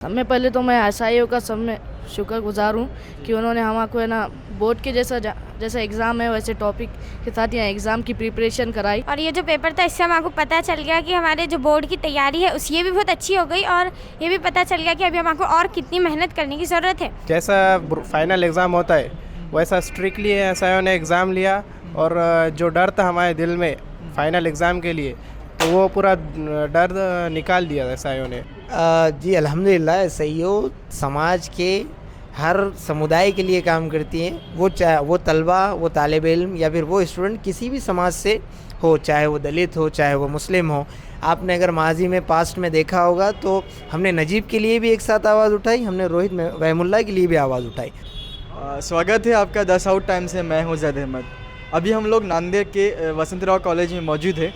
सबसे पहले तो मैं एसआईओ का सब में शुक्रगुजार हूँ कि उन्होंने हमको है ना बोर्ड के जैसा एग्ज़ाम है वैसे टॉपिक के साथ यहाँ एग्ज़ाम की प्रिपरेशन कराई। और ये जो पेपर था इससे हमको पता चल गया कि हमारे जो बोर्ड की तैयारी है उस ये भी बहुत अच्छी हो गई और ये भी पता चल गया कि अभी हमको और कितनी मेहनत करने की ज़रूरत है। जैसा फाइनल एग्ज़ाम होता है वैसा स्ट्रिक्टली एसआईओ ने एग्ज़ाम लिया और जो डर था हमारे दिल में फाइनल एग्ज़ाम के लिए तो वो पूरा डर निकाल दिया एसआईओ ने। जी अल्हम्दुलिल्लाह एसआईओ समाज के हर समुदाय के लिए काम करती हैं। वो तलबा, वो तालिब इल्म या फिर वो स्टूडेंट किसी भी समाज से हो, चाहे वो दलित हो, चाहे वो मुस्लिम हो। आपने अगर माजी में पास्ट में देखा होगा तो हमने नजीब के लिए भी एक साथ आवाज़ उठाई, हमने रोहित वहमुल्ला के लिए भी आवाज़ उठाई। स्वागत है आपका 10 आउट टाइम से। मैं हूँ जैद अहमद। अभी हम लोग नांदेड़ के वसंतराव कॉलेज में मौजूद है।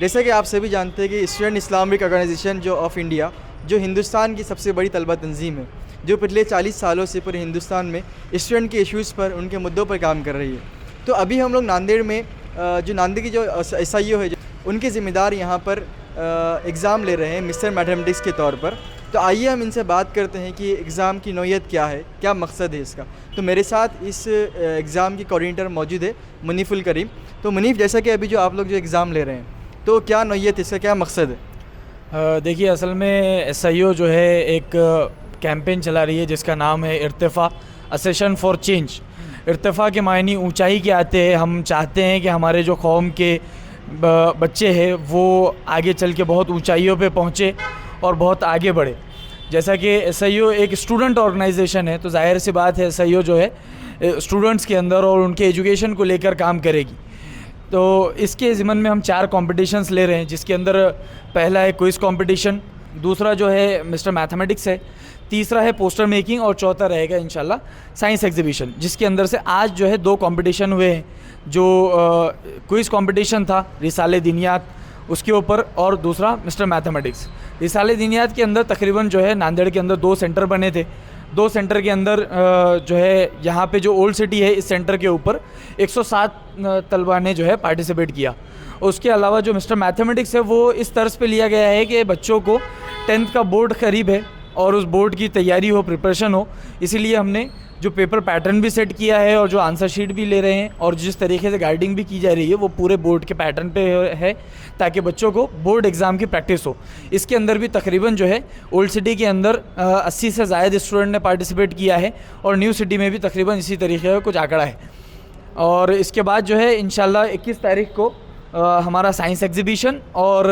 जैसा कि आप सभी जानते हैं कि स्टूडेंट इस्लामिक ऑर्गेनाइजेशन जो ऑफ इंडिया जो हिंदुस्तान की सबसे बड़ी तलबा तंजीम है, जो पिछले 40 सालों से पूरे हिंदुस्तान में स्टूडेंट के इश्यूज़ पर, उनके मुद्दों पर काम कर रही है। तो अभी हम लोग नांदेड़ में जो नांदेड़ की जो एसआईओ है उनके ज़िम्मेदार यहाँ पर एग्ज़ाम ले रहे हैं मिस्टर मैथमेटिक्स के तौर पर। तो आइए हम इनसे बात करते हैं कि एग्ज़ाम की नौयत क्या है, क्या मकसद है इसका। तो मेरे साथ इस एग्ज़ाम की कोऑर्डिनेटर मौजूद है मुनीफुल करीम। तो मुनीफ, जैसा कि अभी जो आप लोग जो एग्ज़ाम ले रहे हैं तो क्या नौयत, इसका क्या मकसद है? देखिए, असल में एसआईओ जो है एक कैंपेन चला रही है जिसका नाम है इर्तिफ़ा, अ सेशन फॉर चेंज। इर्तिफ़ा के मायने ऊंचाई के आते हैं। हम चाहते हैं कि हमारे जो कौम के बच्चे हैं वो आगे चल के बहुत ऊंचाइयों पे पहुँचे और बहुत आगे बढ़े। जैसा कि एसआईओ एक स्टूडेंट ऑर्गेनाइजेशन है तो जाहिर सी बात है एसआईओ जो है स्टूडेंट्स के अंदर और उनके एजुकेशन को लेकर काम करेगी। तो इसके ज़िम्मन में हम 4 कॉम्पिटिशन्स ले रहे हैं, जिसके अंदर पहला है क्विज़ कंपटीशन, दूसरा जो है मिस्टर मैथमेटिक्स है, तीसरा है पोस्टर मेकिंग और चौथा रहेगा इंशाल्लाह साइंस एग्जीबिशन, जिसके अंदर से आज जो है 2 कंपटीशन हुए हैं। जो क्विज़ कंपटीशन था रिसाले दीनियात उसके ऊपर और दूसरा मिस्टर मैथमेटिक्स। रिसाले दीनियात के अंदर तकरीबन जो है नांदेड़ के अंदर 2 सेंटर बने थे। 2 सेंटर के अंदर जो है यहाँ पे जो ओल्ड सिटी है इस सेंटर के ऊपर 107 तलबा ने जो है पार्टिसिपेट किया। उसके अलावा जो मिस्टर मैथमेटिक्स है वो इस तर्ज पे लिया गया है कि बच्चों को 10th का बोर्ड करीब है और उस बोर्ड की तैयारी हो, प्रिपरेशन हो, इसीलिए हमने जो पेपर पैटर्न भी सेट किया है और जो आंसर शीट भी ले रहे हैं और जिस तरीके से गाइडिंग भी की जा रही है वो पूरे बोर्ड के पैटर्न पे है ताकि बच्चों को बोर्ड एग्ज़ाम की प्रैक्टिस हो। इसके अंदर भी तकरीबन जो है ओल्ड सिटी के अंदर 80 से ज़ायद स्टूडेंट ने पार्टिसिपेट किया है और न्यू सिटी में भी तकरीबन इसी तरीके का कुछ आंकड़ा है। और इसके बाद जो है इंशाल्लाह 21 तारीख को हमारा साइंस एग्जीबिशन और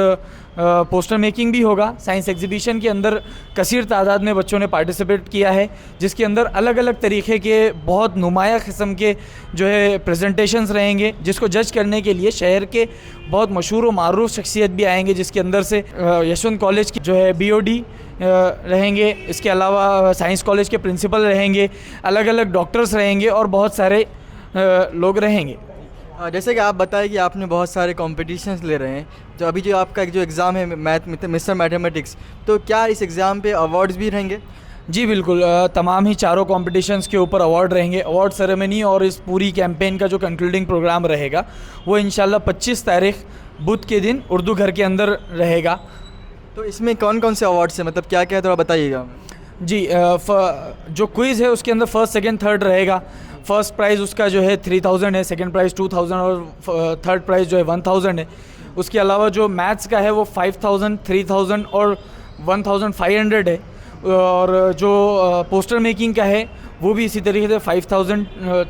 पोस्टर मेकिंग भी होगा। साइंस एग्जीबिशन के अंदर कसीर तादाद में बच्चों ने पार्टिसिपेट किया है, जिसके अंदर अलग अलग तरीके के बहुत नुमाया किस्म के जो है प्रेजेंटेशंस रहेंगे, जिसको जज करने के लिए शहर के बहुत मशहूर व मारूफ शख्सियत भी आएंगे, जिसके अंदर से यशवंत कॉलेज की जो है BOD रहेंगे, इसके अलावा साइंस कॉलेज के प्रिंसिपल रहेंगे, अलग अलग डॉक्टर्स रहेंगे और बहुत सारे लोग रहेंगे। जैसे कि आप बताएं कि आपने बहुत सारे कॉम्पिटिशन्स ले रहे हैं, तो अभी जो आपका जो एग्ज़ाम है मिस्टर मैथमेटिक्स, तो क्या इस एग्ज़ाम पे अवार्ड्स भी रहेंगे? जी बिल्कुल, तमाम ही 4 कॉम्पिटिशन्स के ऊपर अवार्ड रहेंगे। अवार्ड सेरेमनी और इस पूरी कैंपेन का जो कंक्लूडिंग प्रोग्राम रहेगा वो इंशाल्लाह 25 तारीख बुध के दिन उर्दू घर के अंदर रहेगा। तो इसमें कौन कौन से अवार्ड्स हैं, मतलब क्या क्या है, थोड़ा बताइएगा। जी, जो क्विज़ है उसके अंदर फर्स्ट, सेकंड, थर्ड रहेगा। फर्स्ट प्राइज़ उसका जो है 3000 है, सेकंड प्राइज़ 2000 और थर्ड प्राइज़ जो है 1000 है। उसके अलावा जो मैथ्स का है वो 5000, 3000 और 1500 है। और जो पोस्टर मेकिंग का है वो भी इसी तरीके से 5000,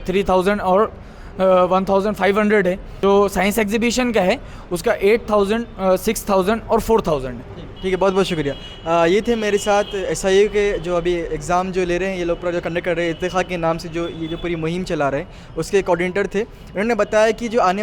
3000 और 1500 है। जो साइंस एग्जीबिशन का है उसका 8000, 6000 और 4000 है। ठीक है, बहुत बहुत शुक्रिया। ये थे मेरे साथ एसआईओ के जो अभी एग्ज़ाम जो ले रहे हैं, ये लोग पूरा जो कंडक्ट कर रहे हैं इत्तेफाक के नाम से, जो ये जो पूरी मुहिम चला रहे हैं, उसके कोऑर्डिनेटर थे। उन्होंने बताया कि जो आने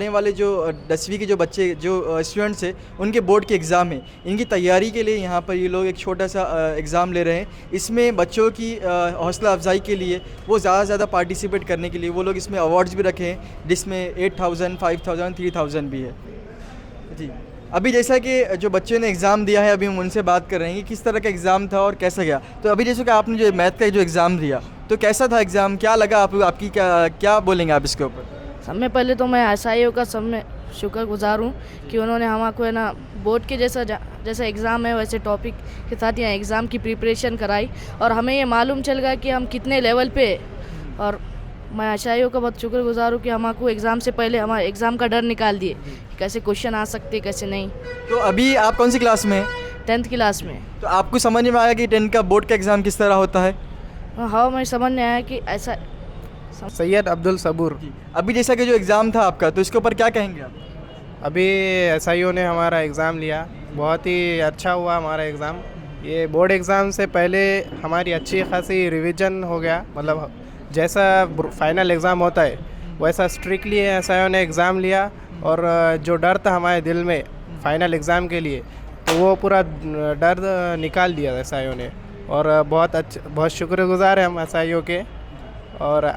वाले जो 10वीं के जो बच्चे जो स्टूडेंट्स हैं उनके बोर्ड के एग्ज़ाम है, इनकी तैयारी के लिए यहाँ पर ये लोग एक छोटा सा एग्ज़ाम ले रहे हैं। इसमें बच्चों की हौसला अफजाई के लिए वो ज़्यादा से ज़्यादा पार्टिसिपेट करने के लिए वो लोग इसमें अवार्ड्स भी रखे हैं, जिसमें 8000, 5000, 3000 भी है। जी, अभी जैसा कि जो बच्चों ने एग्ज़ाम दिया है, अभी हम उनसे बात कर रहे हैं कि किस तरह का एग्ज़ाम था और कैसा गया। तो अभी जैसे कि आपने जो मैथ का जो एग्ज़ाम दिया, तो कैसा था एग्ज़ाम, क्या लगा आपकी क्या बोलेंगे आप इसके ऊपर? सबसे पहले तो मैं एसआईओ का सब में शुक्रगुजार हूँ कि उन्होंने हमको है ना बोर्ड के जैसा एग्ज़ाम है वैसे टॉपिक के साथ यहाँ एग्ज़ाम की प्रिपरेशन कराई और हमें ये मालूम चल गया कि हम कितने लेवल पे हैं। और मैं आचार्यों का बहुत शुक्रगुजार हूँ कि हमको एग्ज़ाम से पहले हमारे एग्ज़ाम का डर निकाल दिए, कैसे क्वेश्चन आ सकते कैसे नहीं। तो अभी आप कौन सी क्लास में हैं? 10th क्लास में। तो आपको समझ में आया कि 10 का बोर्ड का एग्ज़ाम किस तरह होता है? हाँ, मैं समझ में आया कि ऐसा। सैयद अब्दुल सबूर। अभी जैसा कि जो एग्ज़ाम था आपका, तो इसके ऊपर क्या कहेंगे आप? अभी SIO ने हमारा एग्ज़ाम लिया, बहुत ही अच्छा हुआ हमारा एग्ज़ाम। ये बोर्ड एग्ज़ाम से पहले हमारी अच्छी खासी रिवीजन हो गया, मतलब जैसा फाइनल एग्ज़ाम होता है वैसा स्ट्रिक्टली SIO ने एग्ज़ाम लिया और जो डर था हमारे दिल में फाइनल एग्ज़ाम के लिए, तो वो पूरा डर निकाल दिया SIO ने। और बहुत शुक्रगुजार हैं हम SIO के और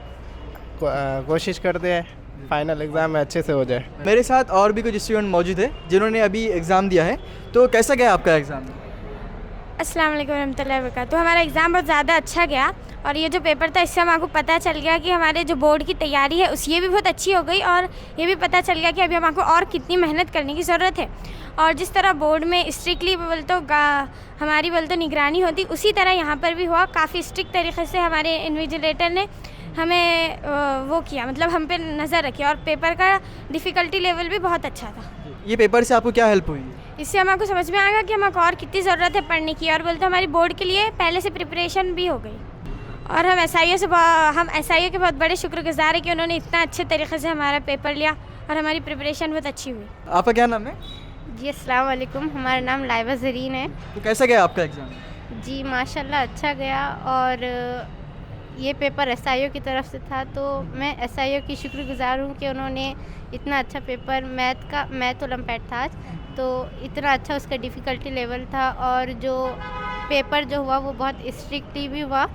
कोशिश करते हैं फाइनल एग्ज़ाम में अच्छे से हो जाए। मेरे साथ और भी कुछ स्टूडेंट मौजूद है जिन्होंने अभी एग्ज़ाम दिया है। तो कैसा गया आपका एग्ज़ाम? अस्सलाम वालेकुम रहमतुल्लाहि व बरकातुहू। हमारा एग्ज़ाम बहुत ज़्यादा अच्छा गया और ये जो पेपर था इससे हमको पता चल गया कि हमारे जो बोर्ड की तैयारी है ये भी बहुत अच्छी हो गई और ये भी पता चल गया कि अभी हमको और कितनी मेहनत करने की ज़रूरत है। और जिस तरह बोर्ड में स्ट्रिक्टली हमारी निगरानी होती, उसी तरह यहाँ पर भी हुआ। काफ़ी स्ट्रिक्ट तरीके से हमारे इन्विजिलेटर ने हमें वो किया, मतलब हम पे नज़र रखी और पेपर का डिफ़िकल्टी लेवल भी बहुत अच्छा था। ये पेपर से आपको क्या हेल्प हुई? इससे हमको समझ में आएगा कि हमको और कितनी ज़रूरत है पढ़ने की, और बोलते हमारी बोर्ड के लिए पहले से प्रिपरेशन भी हो गई। और हम SIO के बहुत बड़े शुक्रगुजार हैं कि उन्होंने इतना अच्छे तरीके से हमारा पेपर लिया और हमारी प्रिपरेशन बहुत अच्छी हुई। आपका क्या नाम है? जी अस्सलाम वालेकुम, हमारा नाम लाइबा ज़रीन है। तो कैसा गया आपका एग्ज़ाम? जी माशाल्लाह अच्छा गया और ये पेपर SIO की तरफ से था, तो मैं SIO की शुक्रगुजार हूँ कि उन्होंने इतना अच्छा पेपर, मैथ ओलंपियाड था आज, तो इतना अच्छा उसका डिफ़िकल्टी लेवल था और जो पेपर जो हुआ वो बहुत स्ट्रिक्टली भी हुआ।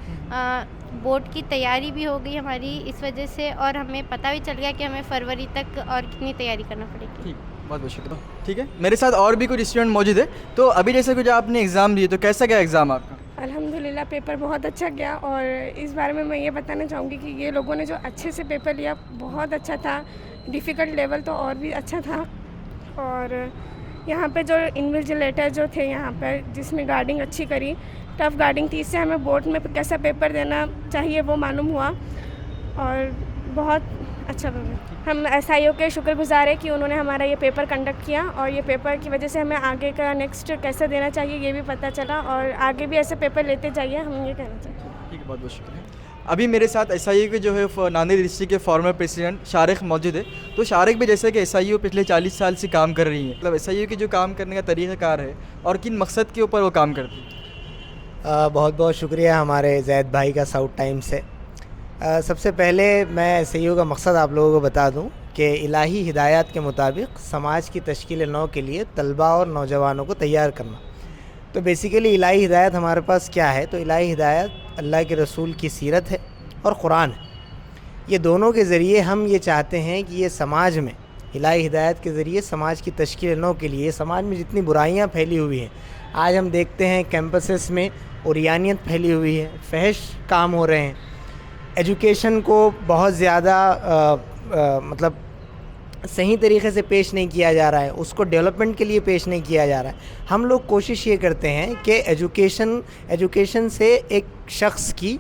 बोर्ड की तैयारी भी हो गई हमारी इस वजह से, और हमें पता भी चल गया कि हमें फरवरी तक और कितनी तैयारी करना पड़ेगी। ठीक, बहुत बहुत शुक्रिया। ठीक है, मेरे साथ और भी कुछ स्टूडेंट मौजूद है। तो अभी जैसे कुछ आपने एग्ज़ाम दिए, तो कैसा गया एग्ज़ाम आपका? अल्हम्दुलिल्लाह पेपर बहुत अच्छा गया और इस बारे में मैं ये बताना चाहूँगी कि ये लोगों ने जो अच्छे से पेपर लिया बहुत अच्छा था। डिफ़िकल्ट लेवल तो और भी अच्छा था। और यहाँ पे जो इन्विजिलेटर जो थे यहाँ पर, जिसमें गार्डिंग अच्छी करी, टफ़ गार्डिंग थी, इससे हमें बोर्ड में कैसा पेपर देना चाहिए वो मालूम हुआ और बहुत अच्छा पेपर। हम SIO के शुक्रगुजार हैं कि उन्होंने हमारा ये पेपर कंडक्ट किया और ये पेपर की वजह से हमें आगे का नेक्स्ट कैसे देना चाहिए ये भी पता चला और आगे भी ऐसे पेपर लेते जाइए, हम ये कहना चाहते हैं। ठीक है, बहुत बहुत शुक्रिया। अभी मेरे साथ SIO के जो है नांदेड़ डिस्ट्रिक्ट के फॉर्मर प्रेसिडेंट शारिक मौजूद है। तो शारिक भी जैसे कि SIO पिछले 40 साल से काम कर रही है, मतलब SIO के जो काम करने का तरीक़ाकार है और किन मकसद के ऊपर वो काम करती है? बहुत बहुत शुक्रिया हमारे जैद भाई का साउथ टाइम से। सबसे पहले मैं SIO का मकसद आप लोगों को बता दूं कि इलाही हिदायत के मुताबिक समाज की तश्कील नौ के लिए तलबा और नौजवानों को तैयार करना। तो बेसिकली इलाही हिदायत हमारे पास क्या है? तो इलाही हिदायत अल्लाह के रसूल की सीरत है और कुरान है। ये दोनों के ज़रिए हम ये चाहते हैं कि ये समाज में इलाही हिदायत के ज़रिए समाज की तश्कील नौ के लिए, समाज में जितनी बुराइयाँ फैली हुई हैं, आज हम देखते हैं कैंपसेस में उरियानियत फैली हुई है, फहश काम हो रहे हैं, एजुकेशन को बहुत ज़्यादा मतलब सही तरीके से पेश नहीं किया जा रहा है, उसको डेवलपमेंट के लिए पेश नहीं किया जा रहा है। हम लोग कोशिश ये करते हैं कि एजुकेशन से एक शख्स की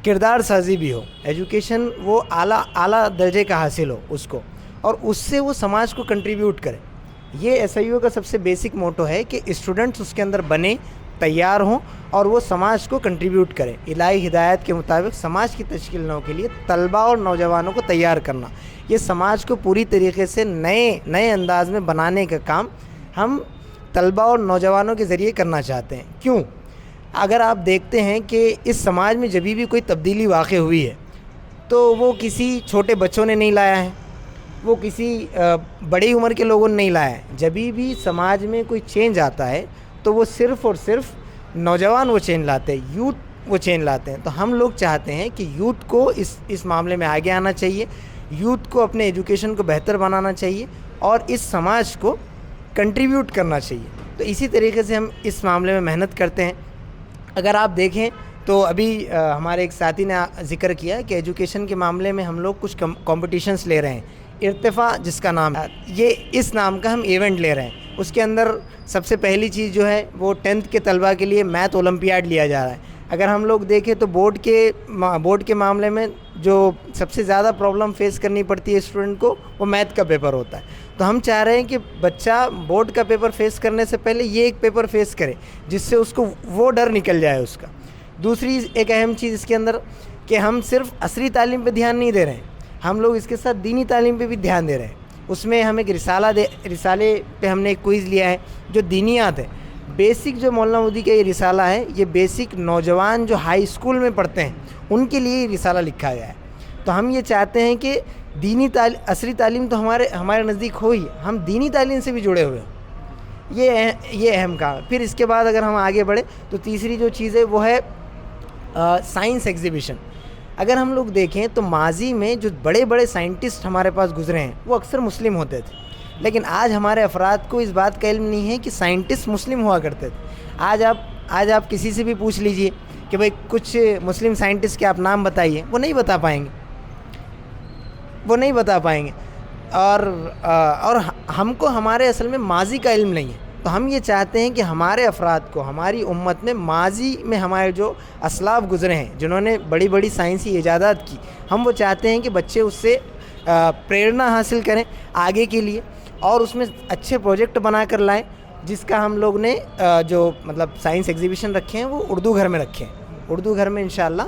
किरदार साजी भी हो, एजुकेशन वो आला दर्जे का हासिल हो उसको, और उससे वो समाज को कंट्रीब्यूट करे। ये SIO का सबसे बेसिक मोटो है कि स्टूडेंट्स उसके अंदर बने, तैयार हों और वो समाज को कंट्रीब्यूट करें। इलाही हिदायत के मुताबिक समाज की तश्कील नौ के लिए तलबा और नौजवानों को तैयार करना, ये समाज को पूरी तरीके से नए अंदाज में बनाने का काम हम तलबा और नौजवानों के ज़रिए करना चाहते हैं। क्यों? अगर आप देखते हैं कि इस समाज में जब भी कोई तब्दीली वाक़ हुई है तो वो किसी छोटे बच्चों ने नहीं लाया है, वो किसी बड़ी उम्र के लोगों ने नहीं लाया है। जब भी समाज में कोई चेंज आता है तो वो सिर्फ़ और सिर्फ नौजवान वो चेंज लाते हैं, यूथ वो चेंज लाते हैं। तो हम लोग चाहते हैं कि यूथ को इस मामले में आगे आना चाहिए, यूथ को अपने एजुकेशन को बेहतर बनाना चाहिए और इस समाज को कंट्रीब्यूट करना चाहिए। तो इसी तरीके से हम इस मामले में मेहनत करते हैं। अगर आप देखें तो अभी हमारे एक साथी ने ज़िक्र किया कि एजुकेशन के मामले में हम लोग कुछ कॉम्पिटिशन्स ले रहे हैं। इर्तिफ़ा जिसका नाम है, ये इस नाम का हम इवेंट ले रहे हैं। उसके अंदर सबसे पहली चीज़ जो है वो 10th के तलबा के लिए मैथ ओलंपियाड लिया जा रहा है। अगर हम लोग देखें तो बोर्ड के मामले में जो सबसे ज़्यादा प्रॉब्लम फेस करनी पड़ती है स्टूडेंट को, वो मैथ का पेपर होता है। तो हम चाह रहे हैं कि बच्चा बोर्ड का पेपर फेस करने से पहले ये एक पेपर फेस करे, जिससे उसको वो डर निकल जाए उसका। दूसरी एक अहम चीज़ इसके अंदर कि हम सिर्फ असरी तालीम पे ध्यान नहीं दे रहे हैं, हम लोग इसके साथ दीनी तालीम पे भी ध्यान दे रहे हैं। उसमें हम एक रिसाले पे हमने एक क्विज़ लिया है जो दीनियात है। बेसिक जो मौलाना मोदी का ये रिसाला है, ये बेसिक नौजवान जो हाई स्कूल में पढ़ते हैं उनके लिए ये रिसाला लिखा गया है। तो हम ये चाहते हैं कि असरी तालीम तो हमारे नज़दीक हो ही, हम दीनी तालीम से भी जुड़े हुए हैं। ये अहम काम है। फिर इसके बाद अगर हम आगे बढ़े तो तीसरी जो चीज़ है वो है साइंस एग्जीबिशन। अगर हम लोग देखें तो माजी में जो बड़े बड़े साइंटिस्ट हमारे पास गुजरे हैं वो अक्सर मुस्लिम होते थे, लेकिन आज हमारे अफराद को इस बात का इल्म नहीं है कि साइंटिस्ट मुस्लिम हुआ करते थे। आज आप किसी से भी पूछ लीजिए कि भाई कुछ मुस्लिम साइंटिस्ट के आप नाम बताइए, वो नहीं बता पाएंगे। और हमको हमारे असल में माजी का इल्म नहीं है। तो हम ये चाहते हैं कि हमारे अफराद को, हमारी उम्मत में माजी में हमारे जो असलाफ गुज़रे हैं जिन्होंने बड़ी बड़ी साइंसी इजादात की, हम वो चाहते हैं कि बच्चे उससे प्रेरणा हासिल करें आगे के लिए और उसमें अच्छे प्रोजेक्ट बना कर लाएँ। जिसका हम लोग ने जो मतलब साइंस एग्जीबिशन रखे हैं वो उर्दू घर में रखे हैं। उर्दू घर में इंशाल्लाह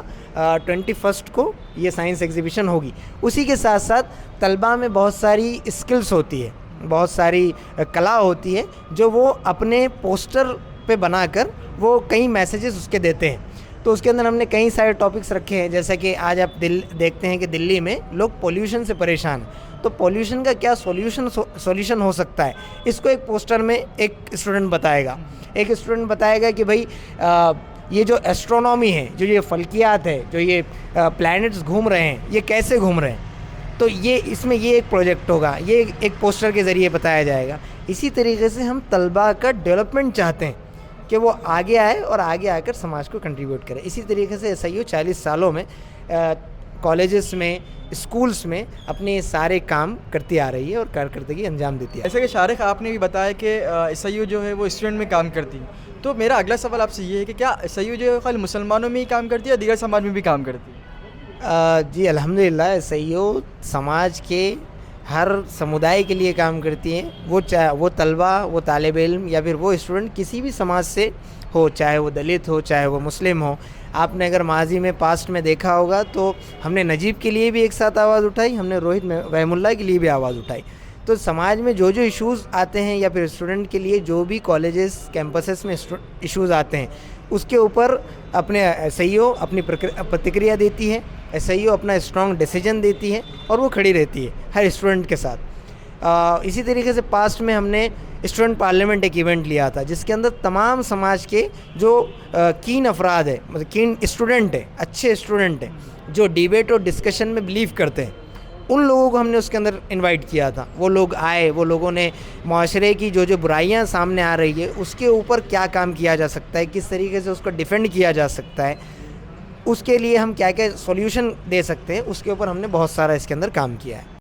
21 को ये साइंस एग्जीबिशन होगी। उसी के साथ साथ तलबा में बहुत सारी स्किल्स होती है, बहुत सारी कला होती है जो वो अपने पोस्टर पे बनाकर वो कई मैसेजेस उसके देते हैं। तो उसके अंदर हमने कई सारे टॉपिक्स रखे हैं, जैसा कि आज आप देखते हैं कि दिल्ली में लोग पोल्यूशन से परेशान हैं। तो पोल्यूशन का क्या सॉल्यूशन हो सकता है, इसको एक पोस्टर में एक स्टूडेंट बताएगा कि भाई ये जो एस्ट्रोनॉमी है, जो ये फल्कियात है, जो ये प्लैनेट्स घूम रहे हैं, ये कैसे घूम रहे हैं। तो इसमें ये एक प्रोजेक्ट होगा, ये एक पोस्टर के ज़रिए बताया जाएगा। इसी तरीके से हम तलबा का डेवलपमेंट चाहते हैं कि वो आगे आए और आगे आकर समाज को कंट्रीब्यूट करे। इसी तरीके से SIU 40 सालों में कॉलेजेस में, स्कूल्स में अपने सारे काम करती आ रही है और कारकर्दगी अंजाम देती है। जैसे कि शारिक आपने भी बताया कि SIU जो है वो स्टूडेंट में काम करती है, तो मेरा अगला सवाल आपसे ये है कि क्या SIU जो है खाली मुसलमानों में ही काम करती है या दीगर समाज में भी काम करती है? जी अल्हम्दुलिल्लाह, SIU समाज के हर समुदाय के लिए काम करती हैं। वो तलबा, वो तालिब इल्म या फिर वो स्टूडेंट किसी भी समाज से हो, चाहे वो दलित हो, चाहे वो मुस्लिम हो। आपने अगर माजी में पास्ट में देखा होगा तो हमने नजीब के लिए भी एक साथ आवाज़ उठाई, हमने रोहित रहमुल्लाह के लिए भी आवाज़ उठाई। तो समाज में जो इश्यूज़ आते हैं या फिर स्टूडेंट के लिए जो भी कॉलेजेस कैंपसेस में इश्यूज़ आते हैं, उसके ऊपर अपने SIU अपनी प्रतिक्रिया देती है। SIU अपना स्ट्रॉन्ग डिसीजन देती है और वो खड़ी रहती है हर स्टूडेंट के साथ। इसी तरीके से पास्ट में हमने स्टूडेंट पार्लियामेंट एक इवेंट लिया था, जिसके अंदर तमाम समाज के जो कीन अफराद है, मतलब कीन स्टूडेंट है, अच्छे स्टूडेंट हैं, जो डिबेट और डिस्कशन में बिलीव करते हैं, उन लोगों को हमने उसके अंदर इनवाइट किया था। वो लोग आए, वो लोगों ने माशरे की जो बुराइयां सामने आ रही है उसके ऊपर क्या काम किया जा सकता है, किस तरीके से उसको डिफेंड किया जा सकता है, उसके लिए हम क्या क्या सॉल्यूशन दे सकते हैं, उसके ऊपर हमने बहुत सारा इसके अंदर काम किया है।